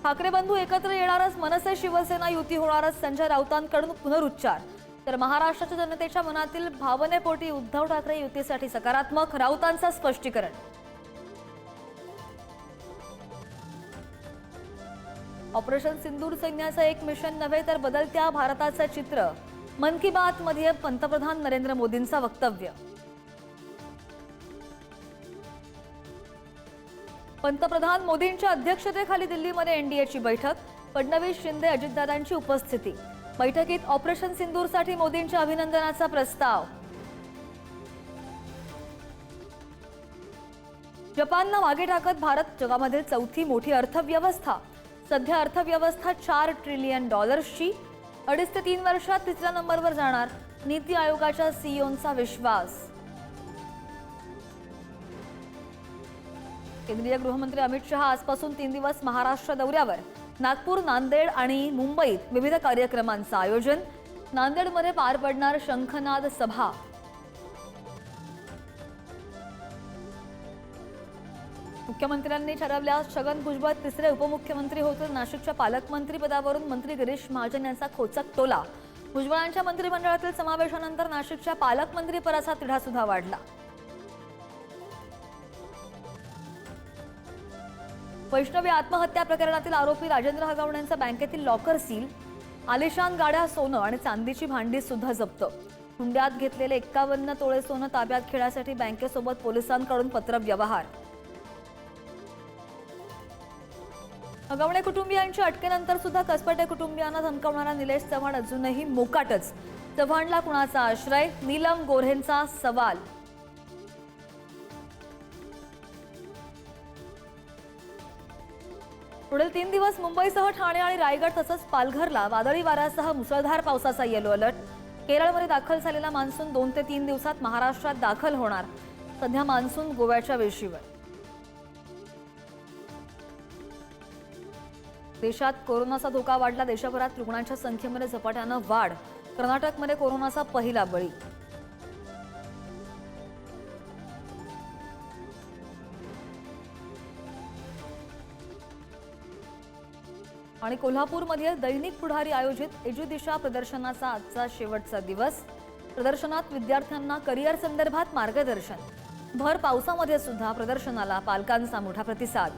ठाकरे बंधू एकत्र येणारच, मनसे शिवसेना युती होणारच, संजय राऊतांकडून पुनरुच्चार। तर महाराष्ट्राच्या जनतेच्या मनातील भावनेपोटी उद्धव ठाकरे युतीसाठी सकारात्मक, राऊतांचं स्पष्टीकरण। ऑपरेशन सिंदूर सैन्याचं एक मिशन नव्हे तर बदलत्या भारताचं चित्र, मन की बात मध्ये पंतप्रधान नरेंद्र मोदींचं वक्तव्य। पंतप्रधान मोदींच्या अध्यक्षतेखाली दिल्लीमध्ये एनडीएची बैठक, फडणवीस शिंदे अजितदादांची उपस्थिती। बैठकीत ऑपरेशन सिंदूरसाठी मोदींच्या अभिनंदनाचा प्रस्ताव। जपाननं मागे टाकत भारत जगामधील चौथी मोठी अर्थव्यवस्था। सध्या अर्थव्यवस्था $4 ट्रिलियन ची, 2.5 ते 3 वर्षात तिसऱ्या नंबरवर जाणार, नीती आयोगाच्या सीईओंचा विश्वास। केंद्रीय गृहमंत्री अमित शहा आजपासून 3 दिवस महाराष्ट्र दौऱ्यावर। नागपूर, नांदेड आणि मुंबईत विविध कार्यक्रमांचं आयोजन। नांदेडमध्ये पार पडणार शंखनाद सभा। मुख्यमंत्र्यांनी ठरवल्यास छगन भुजबळ तिसरे उपमुख्यमंत्री होतील। नाशिकच्या पालकमंत्री पदावरून मंत्री गिरीश महाजन यांचा खोचक टोला। भुजबळांच्या मंत्रिमंडळातील समावेशानंतर नाशिकच्या पालकमंत्री पदाचा तिढा सुद्धा वाढला। वैष्णवी आत्महत्या प्रकरणातील आरोपी राजेंद्र हगवणेंचं बँकेतील लॉकर सील। आलिशान गाड्या, सोनं आणि चांदीची भांडी सुद्धा जप्त। हुंड्यात घेतलेले 51 तोळे सोनं ताब्यात घेण्यासाठी बँकेसोबत पोलिसांकडून पत्रव्यवहार। हगवणे कुटुंबियांच्या अटकेनंतर सुद्धा कसपटे कुटुंबियांना धमकावणारा निलेश चव्हाण अजूनही मोकाटच। चव्हाणला कुणाचा आश्रय? नीलम गोऱ्हेंचा सवाल। पुढील 3 दिवस मुंबईसह ठाणे आणि रायगड तसंच पालघरला वादळी वाऱ्यासह मुसळधार पावसाचा येलो अलर्ट। केरळमध्ये दाखल झालेला मान्सून 2 ते 3 दिवसात महाराष्ट्रात दाखल होणार। सध्या मान्सून गोव्याच्या वेशीवर। देशात कोरोनाचा धोका वाढला। देशभरात रुग्णांच्या संख्येमध्ये झपाट्याने वाढ। कर्नाटकमध्ये कोरोनाचा पहिला बळी। आणि कोल्हापूरमध्ये दैनिक पुढारी आयोजित एजुदिशा प्रदर्शनाचा आजचा शेवटचा दिवस। प्रदर्शनात विद्यार्थ्यांना करिअर संदर्भात मार्गदर्शन। भर पावसामध्ये सुद्धा प्रदर्शनाला पालकांचा मोठा प्रतिसाद।